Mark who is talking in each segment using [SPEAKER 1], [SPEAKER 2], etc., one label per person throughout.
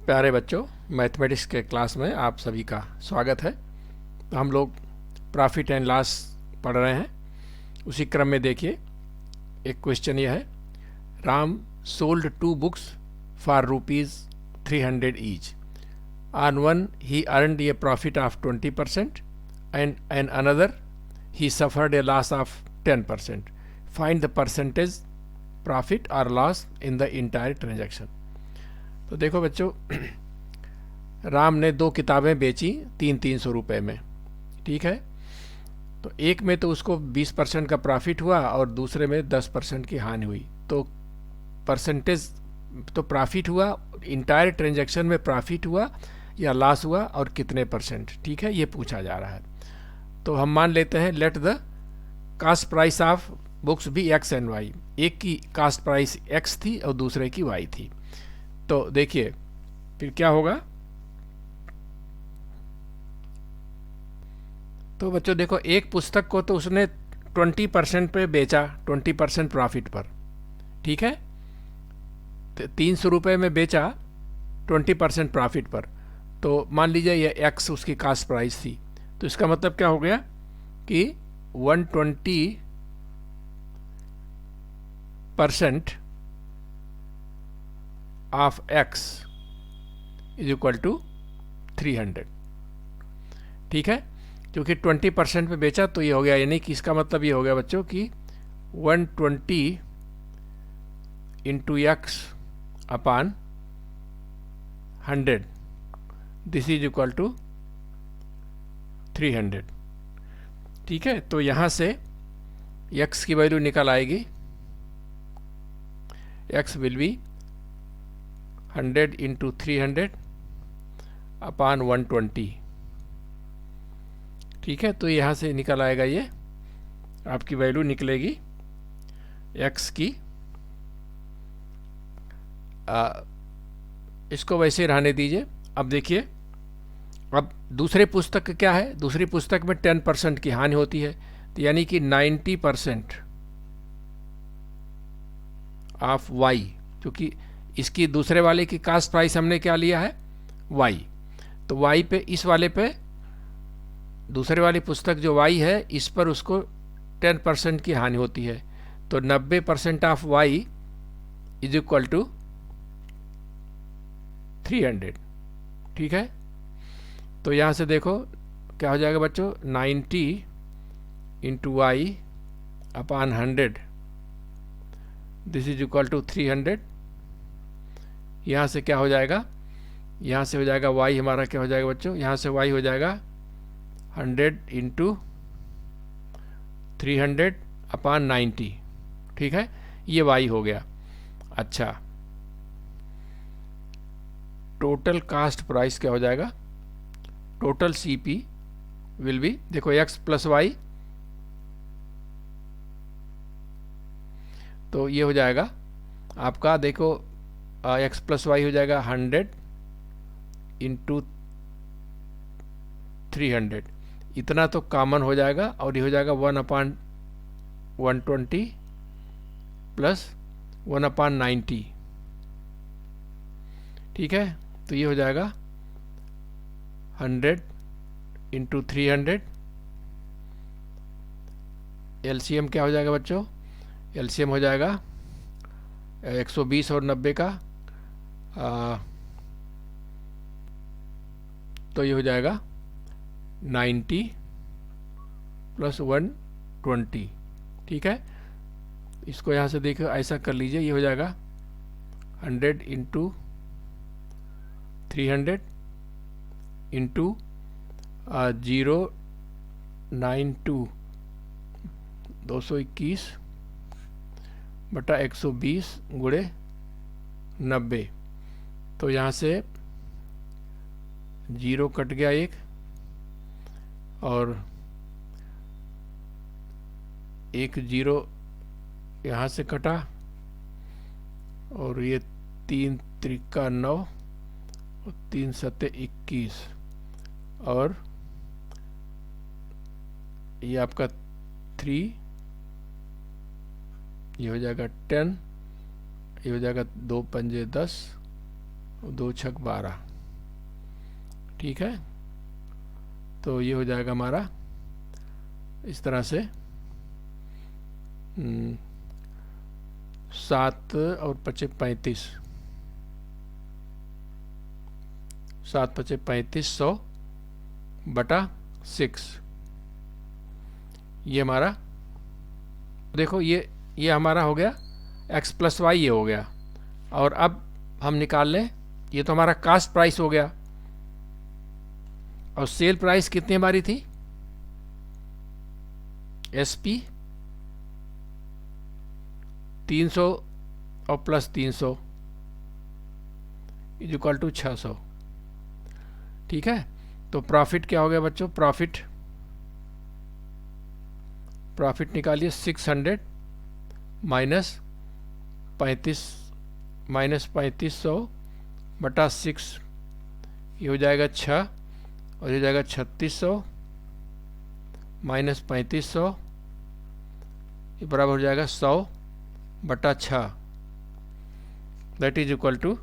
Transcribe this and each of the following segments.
[SPEAKER 1] प्यारे बच्चों, मैथमेटिक्स के क्लास में आप सभी का स्वागत है। तो हम लोग प्रॉफिट एंड लॉस पढ़ रहे हैं। उसी क्रम में देखिए, एक क्वेश्चन यह है, Ram sold 2 books for ₹300 each. On one he earned A profit of 20% and another he suffered a loss of 10%. Find the percentage profit or loss in the entire transaction. तो देखो बच्चों, राम ने 2 किताबें बेची 300 रुपये में, ठीक है। तो एक में तो उसको 20% का प्रॉफिट हुआ और दूसरे में 10% की हानि हुई। तो परसेंटेज तो प्रॉफिट हुआ, इंटायर ट्रांजैक्शन में प्रॉफिट हुआ या लॉस हुआ और कितने परसेंट, ठीक है, ये पूछा जा रहा है। तो हम मान लेते हैं late the cost price of books भी एक्स एंड वाई। एक की कास्ट प्राइस एक्स थी और दूसरे की वाई थी। तो देखिए फिर क्या होगा। तो बच्चों देखो, एक पुस्तक को तो उसने 20% पे बेचा, 20% प्रॉफिट पर, ठीक है। 300 रुपये में बेचा 20% प्रॉफिट पर। तो मान लीजिए ये एक्स उसकी कास्ट प्राइस थी। तो इसका मतलब क्या हो गया कि 120% of X is equal to 300, ठीक है। क्योंकि 20% पे बेचा तो ये हो गया, यानी कि इसका मतलब ये हो गया बच्चों कि 120 into X upon 100, this is equal to 300, ठीक है। तो यहाँ से x की वैल्यू निकल आएगी, x विल बी 100 इंटू 300 अपान 120, ठीक है। तो यहाँ से निकल आएगा, ये आपकी वैल्यू निकलेगी x की। इसको वैसे रहने दीजिए। अब देखिए, अब दूसरे पुस्तक क्या है, दूसरी पुस्तक में 10% की हानि होती है, तो यानी कि 90% ऑफ वाई, क्योंकि इसकी दूसरे वाले की कास्ट प्राइस हमने क्या लिया है, वाई। तो वाई पे, इस वाले पे, दूसरे वाली पुस्तक जो वाई है, इस पर उसको 10% की हानि होती है। तो 90% of Y is equal to 300, ठीक है। तो यहाँ से देखो क्या हो जाएगा बच्चों, 90 into Y upon 100, this is equal to 300। यहाँ से क्या हो जाएगा, यहाँ से हो जाएगा वाई हमारा क्या हो जाएगा बच्चों, यहाँ से वाई हो जाएगा 100 इंटू 300 अपान 90, ठीक है। ये वाई हो गया। अच्छा, टोटल कास्ट प्राइस क्या हो जाएगा, टोटल CP विल बी, देखो x प्लस वाई, तो ये हो जाएगा आपका, देखो x प्लस वाई हो जाएगा 100 इंटू 300, इतना तो कॉमन हो जाएगा और ये हो जाएगा 1/120 प्लस 1/90, ठीक है। तो ये हो जाएगा 100 इंटू 300, LCM क्या हो जाएगा बच्चों, LCM हो जाएगा 120 और 90 का, तो ये हो जाएगा 90 प्लस 120, ठीक है। इसको यहाँ से देखो, ऐसा कर लीजिए, ये हो जाएगा 100 इंटू 300 इंटू 092 221 बटा 120 गुणे 90। तो यहाँ से 0 कट गया एक, और एक 0 यहाँ से कटा, और ये 3 त्रिका 9 और 3 सत्ते 21, और ये आपका 3, ये हो जाएगा 10, ये हो जाएगा 2 पंजे 10 2 छक 12, ठीक है। तो ये हो जाएगा हमारा इस तरह से 7 और 5 35, 7 5 35, 100 बटा 6। ये हमारा देखो ये हमारा हो गया x प्लस वाई, ये हो गया। और अब हम निकाल लें, ये तो हमारा कास्ट प्राइस हो गया, और सेल प्राइस कितनी हमारी थी, SP 300 और प्लस 300 इज इक्वल टू 600, ठीक है। तो प्रॉफिट क्या हो गया बच्चों, प्रॉफिट निकालिए 600 माइनस 3500 बटा 6, ये हो जाएगा 6, और ये हो जाएगा 3600 माइनस 3500, ये बराबर हो जाएगा 100 बटा 6, दैट इज इक्वल टू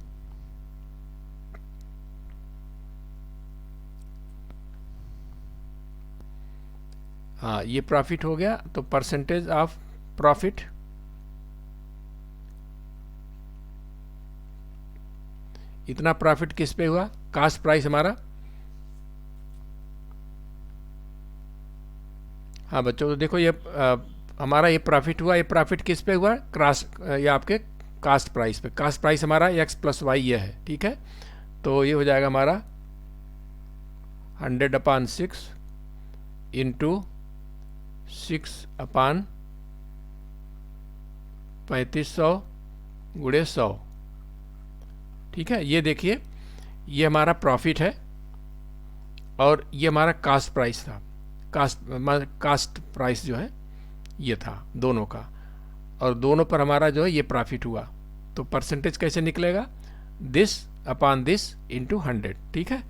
[SPEAKER 1] हाँ, ये प्रॉफिट हो गया। तो परसेंटेज ऑफ प्रॉफिट, इतना प्रॉफिट किस पे हुआ, कास्ट प्राइस हमारा। हाँ बच्चों, तो देखो ये हमारा ये प्रॉफिट हुआ, ये प्रॉफिट किस पे हुआ, ये आपके कास्ट प्राइस पे। कास्ट प्राइस हमारा x प्लस वाई ये है, ठीक है। तो ये हो जाएगा हमारा 100/6 इंटू 6/3500 गुणे 100, ठीक है। ये देखिए, ये हमारा प्रॉफिट है और ये हमारा कास्ट प्राइस था। कास्ट प्राइस जो है ये था दोनों का, और दोनों पर हमारा जो है ये प्रॉफिट हुआ। तो परसेंटेज कैसे निकलेगा, दिस अपॉन दिस इंटू 100, ठीक है।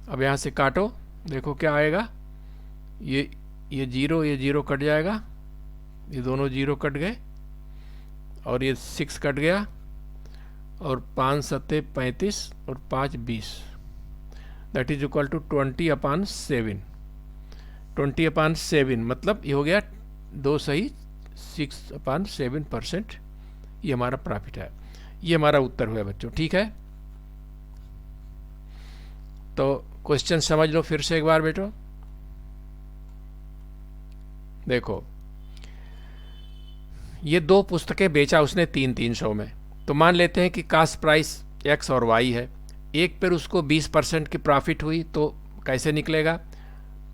[SPEAKER 1] अब यहाँ से काटो, देखो क्या आएगा, ये 0 कट जाएगा, ये दोनों 0 कट गए, और ये 6 कट गया, और 5 7 35 और 5 20, दैट इज इक्वल टू 20/7। 20/7 मतलब ये हो गया 2 सही 6/7%, ये हमारा प्रॉफिट है। ये हमारा उत्तर हुआ बच्चों, ठीक है। तो क्वेश्चन समझ लो फिर से एक बार बेटो। देखो, ये 2 पुस्तकें बेचा उसने 300 में, तो मान लेते हैं कि कास्ट प्राइस x और y है। एक पर उसको 20% की प्रॉफिट हुई, तो कैसे निकलेगा,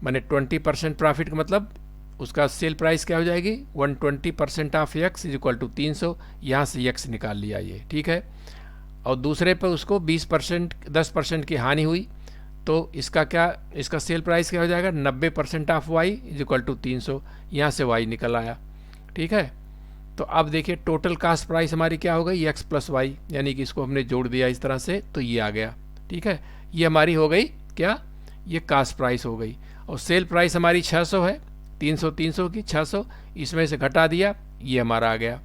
[SPEAKER 1] माने 20% प्रॉफिट का मतलब उसका सेल प्राइस क्या हो जाएगी, 120% of x is equal to 300, यहाँ से x निकाल लिया ये, ठीक है। और दूसरे पर उसको 10% की हानि हुई, तो इसका सेल प्राइस क्या हो जाएगा, 90% of y is equal to 300, यहाँ से y निकल आया, ठीक है। तो अब देखिए टोटल कास्ट प्राइस हमारी क्या हो गई, x प्लस वाई, यानी कि इसको हमने जोड़ दिया इस तरह से, तो ये आ गया, ठीक है। ये हमारी हो गई क्या, ये कास्ट प्राइस हो गई। और सेल प्राइस हमारी 600 है, 300 की 600, इसमें से घटा दिया, ये हमारा आ गया,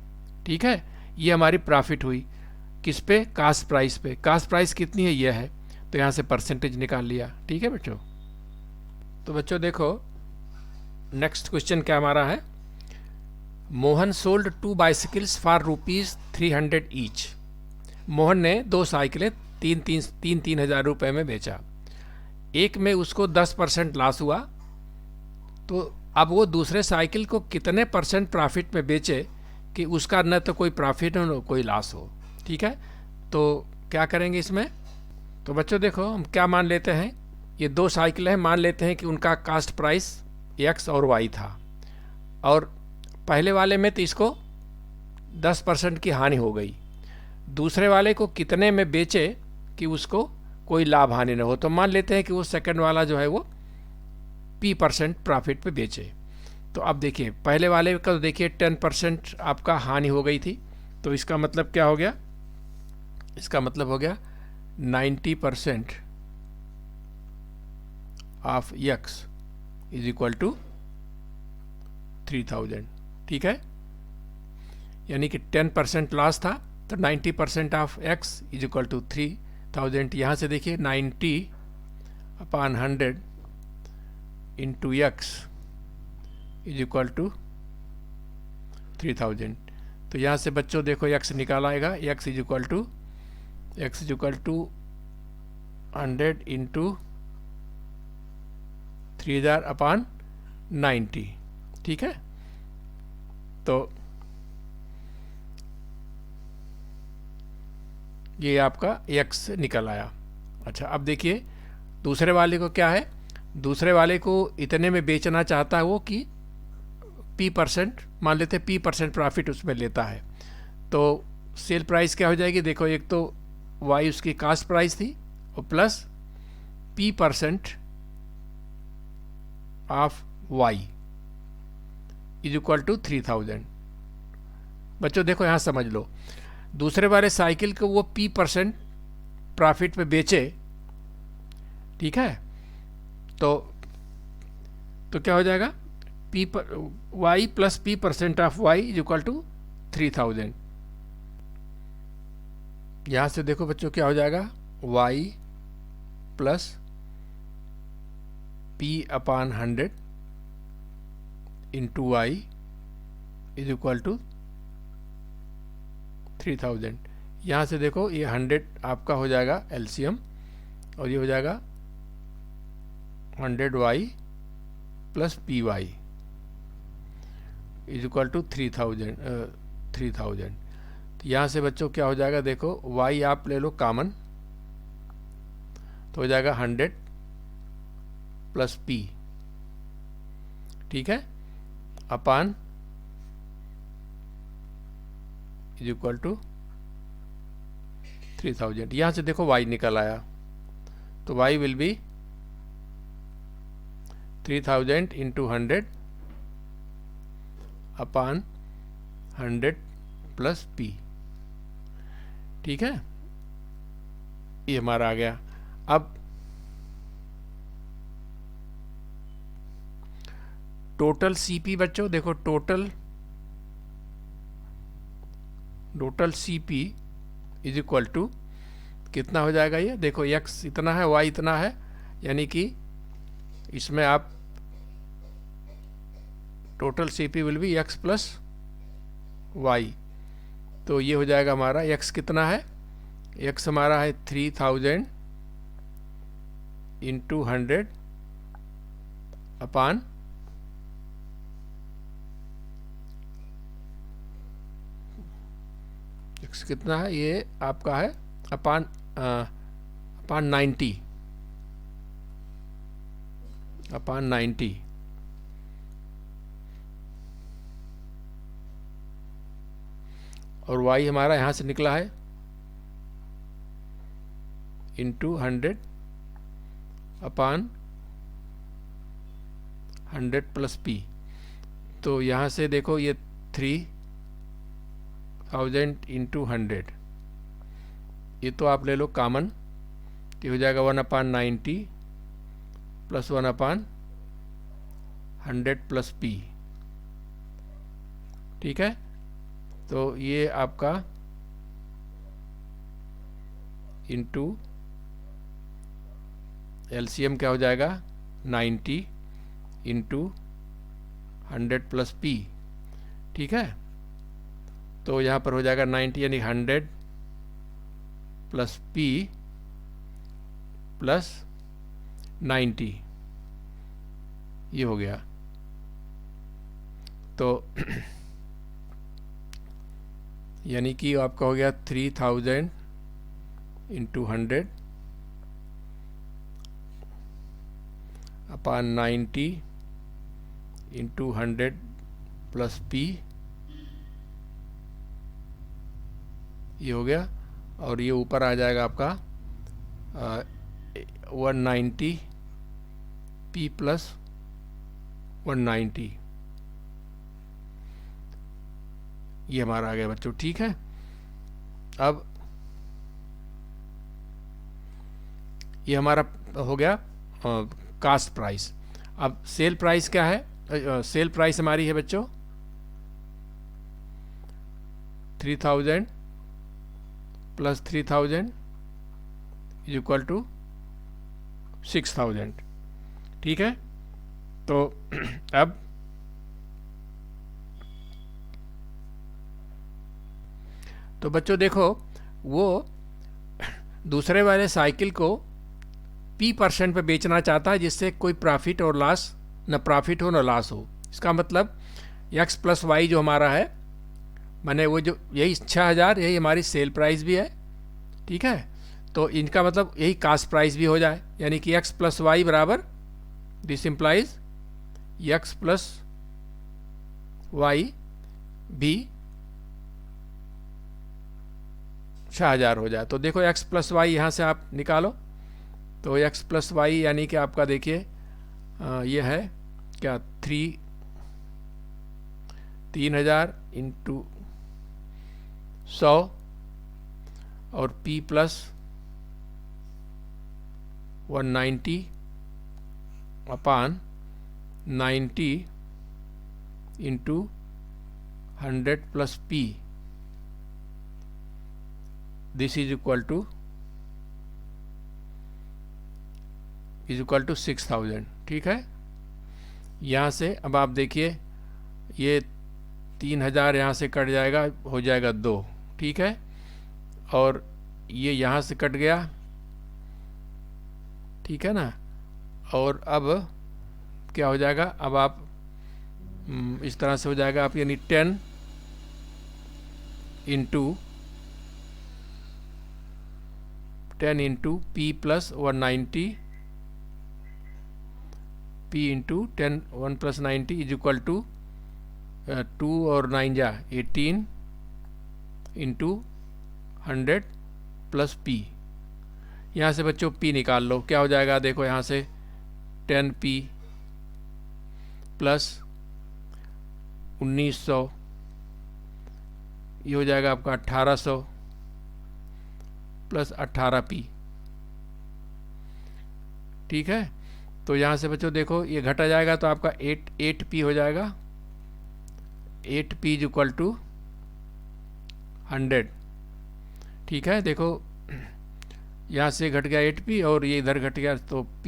[SPEAKER 1] ठीक है। ये हमारी प्रॉफिट हुई किस पे, कास्ट प्राइस पे। कास्ट प्राइस कितनी है, ये है, तो यहाँ से परसेंटेज निकाल लिया, ठीक है बच्चों। तो बच्चों देखो, नेक्स्ट क्वेश्चन क्या हमारा है, Mohan sold 2 bicycles for ₹300 each. Mohan ने 2 साइकिलें 3,000 रुपये में बेचा। एक में उसको 10% लॉस हुआ, तो अब वो दूसरे साइकिल को कितने % प्रॉफिट में बेचे कि उसका न तो कोई प्रॉफिट हो न कोई लॉस हो, ठीक है। तो क्या करेंगे इसमें, तो बच्चों देखो हम क्या मान लेते हैं, ये 2 साइकिल हैं, मान लेते हैं कि उनका कास्ट प्राइस x और y था, और पहले वाले में तो इसको 10% की हानि हो गई, दूसरे वाले को कितने में बेचे कि उसको कोई लाभ हानि न हो। तो मान लेते हैं कि वो सेकंड वाला जो है वो P% प्रॉफिट पे बेचे। तो अब देखिए पहले वाले का तो देखिए 10% आपका हानि हो गई थी, तो इसका मतलब क्या हो गया, इसका मतलब हो गया 90% of x is equal to 3000, ठीक है। यानी कि 10% लॉस था, तो 90% of x is equal to 1000 यहाँ से देखिए 90/100 into x is equal to 3000। तो यहाँ से बच्चों देखो x निकाल आएगा, x is equal to 100 into 3000/90। ठीक है, तो ये आपका x निकल आया। अच्छा, अब देखिए दूसरे वाले को क्या है, दूसरे वाले को इतने में बेचना चाहता है वो कि P% मान लेते हैं, P% प्रॉफिट उसमें लेता है। तो सेल प्राइस क्या हो जाएगी, देखो एक तो y उसकी कास्ट प्राइस थी और plus P% of y is equal to 3000। बच्चों देखो यहाँ समझ लो, दूसरे वाले साइकिल को वो P% प्रॉफिट पे बेचे, ठीक है, तो क्या हो जाएगा, y plus P% of y is equal to 3000। यहाँ से देखो बच्चों क्या हो जाएगा, y plus P/100 into y is equal to 3000। यहाँ से देखो ये 100 आपका हो जाएगा एलसीएम और ये हो जाएगा 100y plus py is equal to 3000। तो यहाँ से बच्चों क्या हो जाएगा, देखो y आप ले लो कॉमन, तो हो जाएगा 100 प्लस p, ठीक है, अपान इज इक्वल टू 3000। यहाँ से देखो y निकल आया, तो y will be 3000 into 100 upon 100 plus p। ठीक है, ये हमारा आ गया। अब टोटल सीपी बच्चों देखो, total CP is equal to कितना हो जाएगा, ये देखो x इतना है, y इतना है, यानी कि इसमें आप total CP will be x plus y। तो ये हो जाएगा हमारा x कितना है, x हमारा है 3000 इंटू 100 अपान x कितना है, ये आपका है अपान 90 अपान 90। और y हमारा यहाँ से निकला है इंटू 100 अपान 100 प्लस p। तो यहाँ से देखो ये 3000 इंटू 100, ये तो आप ले लो कॉमन, तो हो जाएगा 1/90 प्लस 1/100 प्लस p। ठीक है, तो ये आपका इंटू एलसीएम क्या हो जाएगा, 90 इंटू 100 प्लस p। ठीक है, तो यहाँ पर हो जाएगा 90 यानी 100 प्लस p प्लस 90, ये हो गया। तो यानी कि आपका हो गया 3000 इंटू 100 अपान 90 इंटू 100 प्लस p, ये हो गया। और ये ऊपर आ जाएगा आपका 190 p प्लस 190, ये हमारा आ गया बच्चों। ठीक है, अब ये हमारा हो गया कास्ट प्राइस। अब सेल प्राइस क्या है, सेल प्राइस हमारी है बच्चों 3000 प्लस 3000 इज इक्वल टू 6000। ठीक है, तो अब तो बच्चों देखो, वो दूसरे वाले साइकिल को P% पे बेचना चाहता है, जिससे कोई प्रॉफिट और लॉस, न प्रॉफिट हो न लॉस हो। इसका मतलब x प्लस वाई जो हमारा है, माने वो जो यही 6000, यही हमारी सेल प्राइस भी है। ठीक है, तो इनका मतलब यही कास्ट प्राइस भी हो जाए, यानी कि x प्लस वाई बराबर, this implies x plus Y भी 6000 हो जाए। तो देखो x प्लस वाई यहाँ से आप निकालो, तो x प्लस वाई यानी कि आपका देखिए ये है क्या, 3000 इंटू 100 और P plus 190 upon 90 into 100 plus P, this is equal to 6000। ठीक है, यहाँ से अब आप देखिए, ये 3000 यहाँ से कट जाएगा, हो जाएगा 2। ठीक है, और ये यहाँ से कट गया। ठीक है ना, और अब क्या हो जाएगा, अब आप इस तरह से हो जाएगा आप, यानी 10 into P plus 190, P into 10 1 plus 90 is equal to 2 और 9 जा 18 इंटू 100 प्लस P। यहाँ से बच्चों P निकाल लो, क्या हो जाएगा देखो, यहाँ से 10P प्लस 1900, ये हो जाएगा आपका 1800 प्लस 18P। ठीक है, तो यहाँ से बच्चों देखो ये घटा जाएगा, तो आपका 8P हो जाएगा। 8P is equal to 100। ठीक है, देखो यहाँ से घट गया 8P और ये इधर घट गया, तो P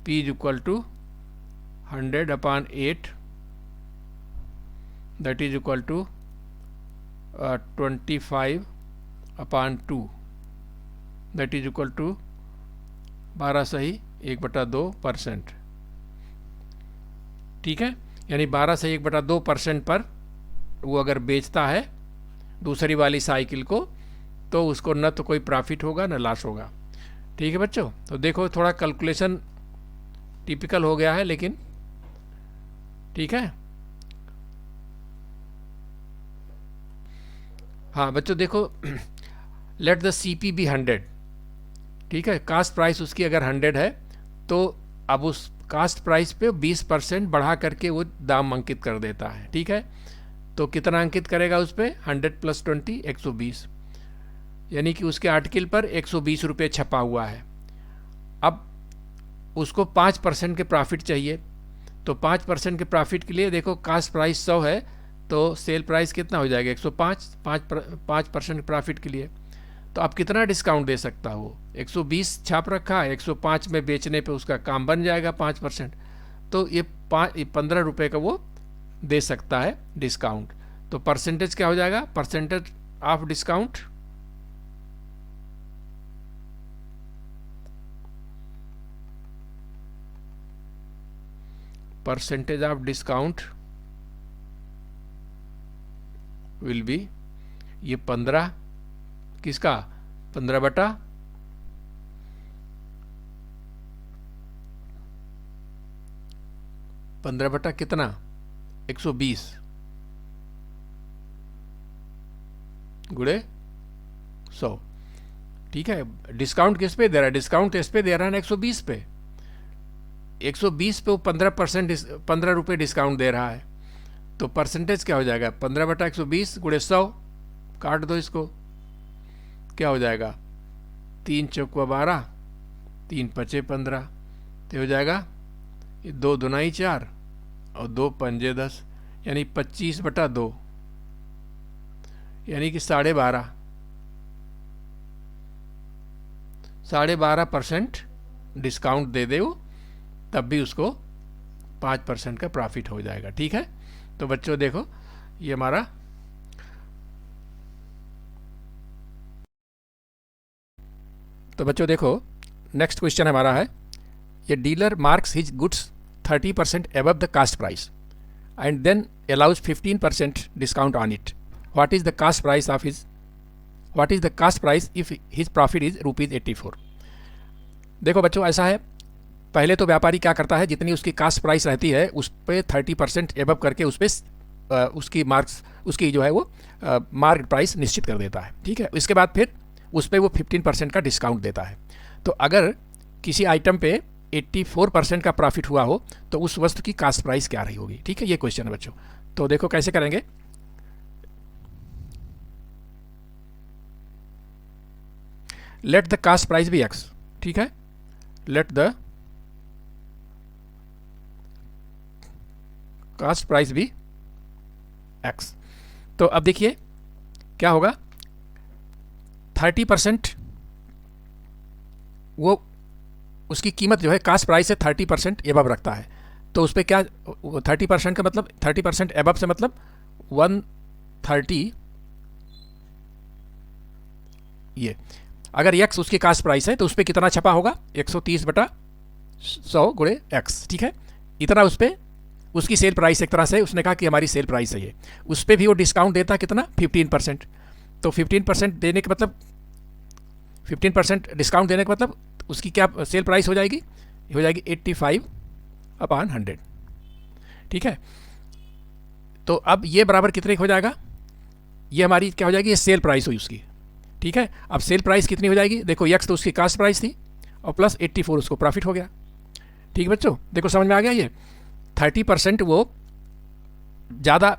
[SPEAKER 1] is equal to 100 upon 8, that is equal to 25 upon 2, that is equal to 12 सही 1/2%। ठीक है, यानी 12 से 1/2% पर वो अगर बेचता है दूसरी वाली साइकिल को, तो उसको न तो कोई प्रॉफिट होगा न लॉस होगा। ठीक है बच्चों, तो देखो थोड़ा कैलकुलेशन टिपिकल हो गया है, लेकिन ठीक है। हाँ बच्चों देखो, लेट द CP बी 100। ठीक है, कास्ट प्राइस उसकी अगर 100 है, तो अब उस कास्ट प्राइस पे 20% बढ़ा करके वो दाम अंकित कर देता है। ठीक है, तो कितना अंकित करेगा उस पर, 100 प्लस 20 120, यानी कि उसके आर्टिकल पर 120 रुपये छपा हुआ है। अब उसको 5% के प्रॉफिट चाहिए, तो 5% के प्रॉफिट के लिए देखो कास्ट प्राइस 100 है, तो सेल प्राइस कितना हो जाएगा 105, 5% प्रॉफिट के लिए। तो आप कितना डिस्काउंट दे सकता हो, 120 छाप रखा है, 105 में बेचने पे उसका काम बन जाएगा 5%, तो ये 15 रुपये का वो दे सकता है डिस्काउंट। तो परसेंटेज क्या हो जाएगा, percentage of discount, percentage of discount will be, ये 15 किसका, 15 बटा 15 बटा कितना 120 गुणे 100। ठीक है, डिस्काउंट किस पे दे रहा है, डिस्काउंट इस पे दे रहा है ना 120 पे, 120 पे वो 15 रुपये डिस्काउंट दे रहा है, तो परसेंटेज क्या हो जाएगा, 15 बटा 120 गुणे 100, काट दो इसको, क्या हो जाएगा, 3 चौका 12, 3 पचे 15, तो हो जाएगा 2 दुनाई 4 और 2 पंजे 10, यानी 25 बटा 2, यानी कि 12.5। 12.5% डिस्काउंट दे दे वो, तब भी उसको 5% का प्रॉफिट हो जाएगा। ठीक है, तो बच्चों देखो ये हमारा तो बच्चों देखो नेक्स्ट क्वेश्चन हमारा है, ये dealer marks his goods 30% above the cost price and then allows 15% discount on it. What is the cost price if his profit is ₹84? देखो बच्चों ऐसा है, पहले तो व्यापारी क्या करता है, जितनी उसकी कास्ट प्राइस रहती है उस पर 30% एबव करके उस पर उसकी जो है वो मार्केट प्राइस निश्चित कर देता है। ठीक है, इसके बाद फिर उस पर वो 15% का डिस्काउंट देता है। तो अगर किसी आइटम पे 84% का प्रॉफिट हुआ हो तो उस वस्तु की कास्ट प्राइस क्या रही होगी। ठीक है, ये क्वेश्चन है बच्चों। तो देखो कैसे करेंगे, let the cost price be X. ठीक है, let the cost price be X. तो अब देखिए क्या होगा, 30% वो उसकी कीमत जो है कास्ट प्राइस से 30% एबव रखता है। तो उस पर क्या 30% का मतलब 30% एबव से मतलब 130, ये अगर एक्स उसकी कास्ट प्राइस है तो उस पर कितना छपा होगा, 130/100 गुणे एक्स। ठीक है, इतना उस पर उसकी सेल प्राइस, एक तरह से उसने कहा कि हमारी सेल प्राइस है ये, उस पर भी वो डिस्काउंट देता कितना, 15%। तो 15% देने के मतलब 15% डिस्काउंट देने का मतलब उसकी क्या सेल प्राइस हो जाएगी, हो जाएगी 85/100। ठीक है, तो अब ये बराबर कितने हो जाएगा, ये हमारी क्या हो जाएगी, ये सेल प्राइस हुई उसकी। ठीक है, अब सेल प्राइस कितनी हो जाएगी, देखो एक्स तो उसकी कास्ट प्राइस थी और प्लस 84 उसको प्रॉफिट हो गया। ठीक है बच्चों, देखो समझ में आ गया, ये 30% वो ज़्यादा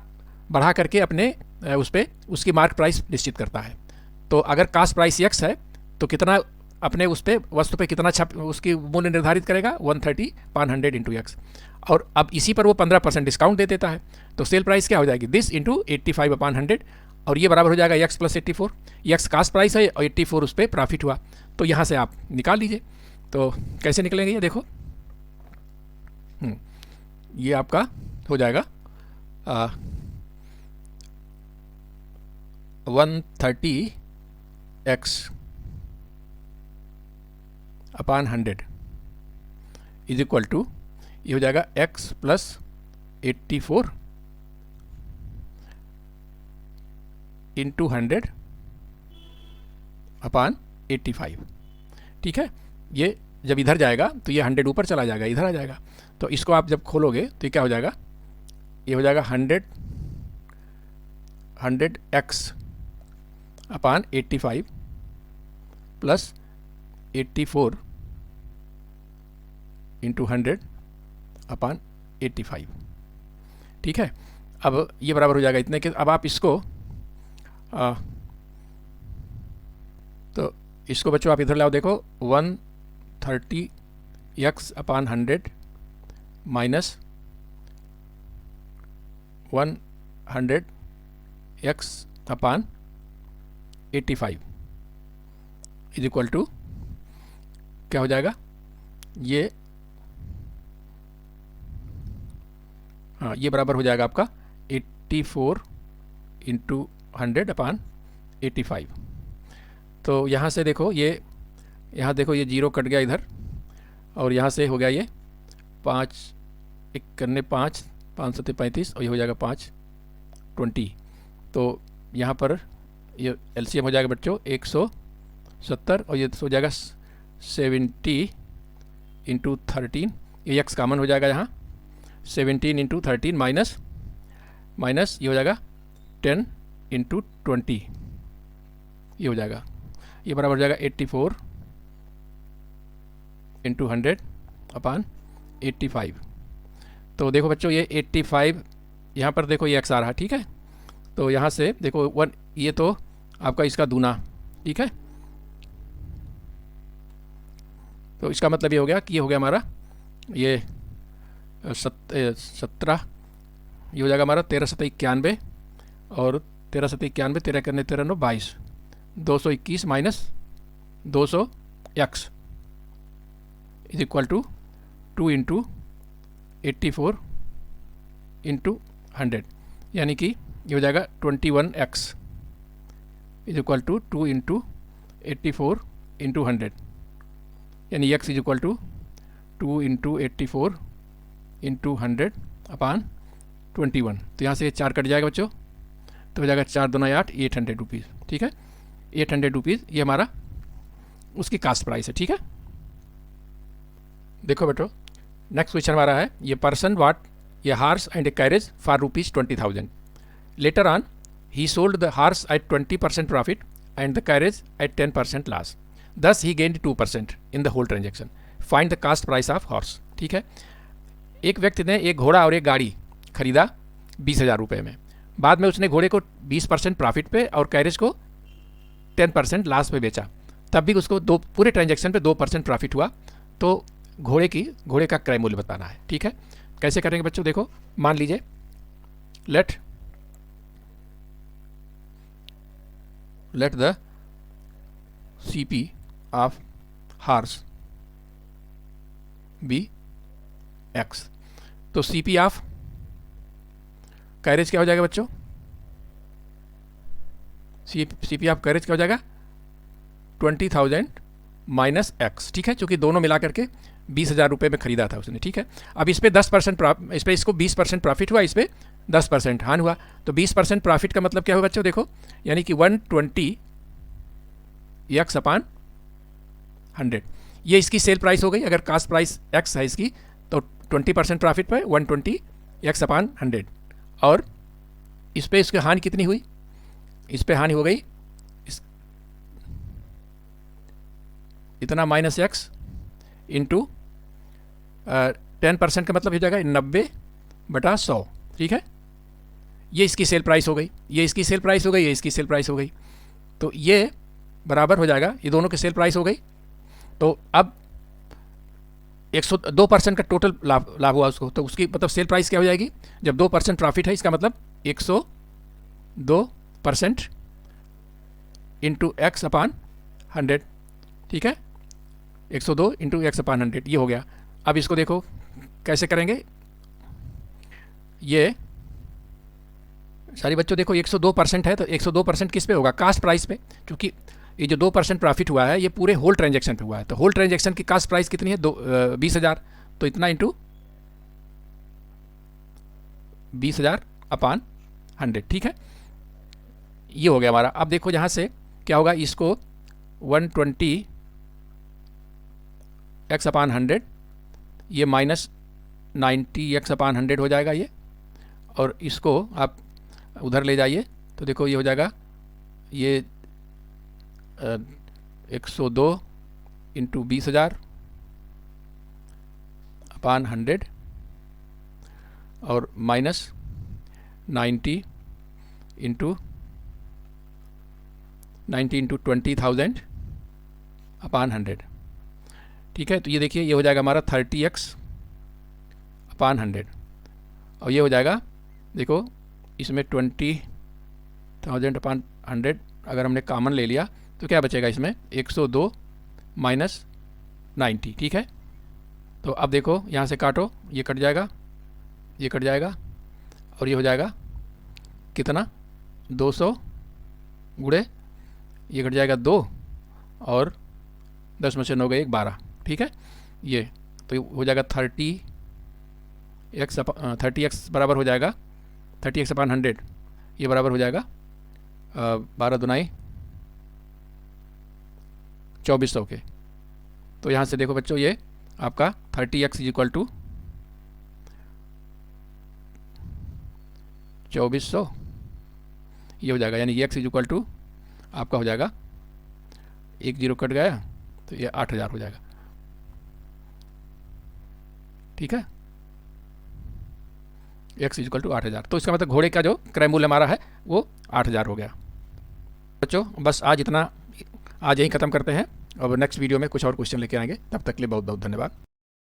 [SPEAKER 1] बढ़ा करके अपने उस पर उसकी मार्क प्राइस निश्चित करता है। तो अगर कास्ट प्राइस एक्स है तो कितना अपने उस पर वस्तु पे कितना छप उसकी मूल्य निर्धारित करेगा, 130/100 इंटू एक्स। और अब इसी पर वो 15% डिस्काउंट दे देता है, तो सेल प्राइस क्या हो जाएगी, दिस इंटू 85/100, और ये बराबर हो जाएगा x plus 84। X cost price है और 84 उस पर प्रॉफिट हुआ। तो यहाँ से आप निकाल लीजिए। तो कैसे निकलेंगे ये देखो, ये आपका हो जाएगा 130x/100 इज इक्वल टू, ये हो जाएगा x प्लस 84 इंटू 100/85। ठीक है, ये जब इधर जाएगा तो ये 100 ऊपर चला जाएगा, इधर आ जाएगा। तो इसको आप जब खोलोगे तो ये क्या हो जाएगा, ये हो जाएगा 100x/85 प्लस 84 इंटू 100/85। ठीक है, अब ये बराबर हो जाएगा इतने के। अब आप इसको तो इसको बच्चों आप इधर लाओ, देखो 130x/100 minus 100x/85 is equal to क्या हो जाएगा, ये हाँ ये बराबर हो जाएगा आपका 84 इंटू 100/85। तो यहाँ से देखो ये, यहाँ देखो ये 0 कट गया इधर, और यहाँ से हो गया ये 5 1 करने 5 5 7 35, और ये हो जाएगा 5 20। तो यहाँ पर ये एलसीएम हो जाएगा बच्चों 170, और ये हो जाएगा 70 इंटू 13, ये एक्स कॉमन हो जाएगा यहाँ, 17 इंटू 13 माइनस ये हो जाएगा 10 इंटू 20, ये हो जाएगा, ये बराबर हो जाएगा 84 इंटू 100/85। तो देखो बच्चों ये 85, यहाँ पर देखो ये एक्स आ रहा है। ठीक है, तो यहाँ से देखो 1, ये तो आपका इसका दूना। ठीक है, तो इसका मतलब ये हो गया कि ये हो गया हमारा ये 17, ये हो जाएगा हमारा 13 7 91, और 13 7 91 13 करने 13 9 22, 221 minus 200 X is equal to 2 into 84 into 100, यानी कि ये हो जाएगा 21x is equal to 2 into 84 into 100, यानी x is equal to 2 into 84 into 100 upon 21। तो यहाँ से ये 4 कट जाएगा बच्चों, तो हो जाएगा 4 दूना 8, 800 रुपीज़। ठीक है, 800 रुपीज़ ये हमारा उसकी कास्ट प्राइस है। ठीक है, देखो बेटो नेक्स्ट क्वेश्चन हमारा है, ये पर्सन वाट ये horse and a carriage for ₹20,000। Later on he sold the horse at 20% profit and the carriage at 10% loss, thus he gained 2% in the whole transaction, find the cost price of horse. ठीक है, एक व्यक्ति ने एक घोड़ा और एक गाड़ी खरीदा 20,000 रुपये में, बाद में उसने घोड़े को 20% प्रॉफिट पे और कैरेज को 10% लॉस पे बेचा, तब भी उसको पूरे ट्रांजेक्शन पे 2% प्रॉफिट हुआ। तो घोड़े का क्रय मूल्य बताना है। ठीक है, कैसे करेंगे बच्चों, देखो मान लीजिए let the CP of horse be X, तो CP ऑफ कैरेज क्या हो जाएगा बच्चों, CP ऑफ कैरेज क्या हो जाएगा 20,000 माइनस एक्स। ठीक है, क्योंकि दोनों मिला करके 20,000 रुपये में खरीदा था उसने। ठीक है, अब इस पर 10% इस पर इसको 20% प्रॉफिट हुआ, इस पर 10% हानि हुआ, तो 20% प्रॉफिट का मतलब क्या हुआ बच्चों, देखो यानी कि 120x अपान 100, ये इसकी सेल प्राइस हो गई। अगर कास्ट प्राइस x है इसकी, तो 20% प्रॉफिट पे 120x अपान 100, और इस पर इसकी हानि कितनी हुई, इस पर हानि हो गई इतना माइनस एक्स इंटू 10% का मतलब हो जाएगा 90/100। ठीक है, ये इसकी सेल प्राइस हो गई, ये इसकी सेल प्राइस हो गई, ये इसकी सेल प्राइस हो गई, तो ये बराबर हो जाएगा, ये दोनों की सेल प्राइस हो गई। तो अब 102% का टोटल लाभ हुआ उसको, तो उसकी मतलब सेल प्राइस क्या हो जाएगी, जब 2% प्रॉफिट है इसका मतलब 102% इंटू एक्स अपान 100। ठीक है, 102 इंटू एक्स अपान 100 ये हो गया। अब इसको देखो कैसे करेंगे, ये सारी बच्चों देखो 102% है, तो 102% किस पे होगा, कास्ट प्राइस पे, क्योंकि ये जो 2% प्रॉफिट हुआ है ये पूरे होल ट्रांजेक्शन पे हुआ है। तो होल ट्रांजेक्शन की कास्ट प्राइस कितनी है, 20,000, तो इतना इंटू 20,000 अपान 100। ठीक है, ये हो गया हमारा। अब देखो यहाँ से क्या होगा, इसको 120x अपान 100, ये माइनस 90x अपान 100 हो जाएगा ये, और इसको आप उधर ले जाइए तो देखो ये हो जाएगा, ये 102 इंटू 20,000 अपान 100 और माइनस 90 इंटू 20,000 अपान 100। ठीक है, तो ये देखिए ये हो जाएगा हमारा 30x अपान 100, और ये हो जाएगा देखो इसमें 20,000 अपान 100 अगर हमने कॉमन ले लिया तो क्या बचेगा इसमें, 102 माइनस 90। ठीक है, तो अब देखो यहाँ से काटो, ये कट जाएगा, ये कट जाएगा, और ये हो जाएगा कितना, 200 गुणे ये कट जाएगा 2, और 10 में से 9 गए 12। ठीक है, ये तो हो जाएगा 30x बराबर हो जाएगा 30x अपान 100, ये बराबर हो जाएगा 12 दुनाई 2400 के। तो यहाँ से देखो बच्चों ये आपका 30x इज इक्वल टू 2400 ये हो जाएगा, यानी x इज इक्वल टू आपका हो जाएगा, 1 0 कट गया तो ये 8,000 हो जाएगा। ठीक है, x इज इक्वल टू 8,000, तो इसका मतलब घोड़े का जो क्रय मूल्य हमारा है वो 8,000 हो गया। बच्चों बस आज इतना, आज यहीं ख़त्म करते हैं, और नेक्स्ट वीडियो में कुछ और क्वेश्चन लेके आएंगे। तब तक के लिए बहुत बहुत धन्यवाद।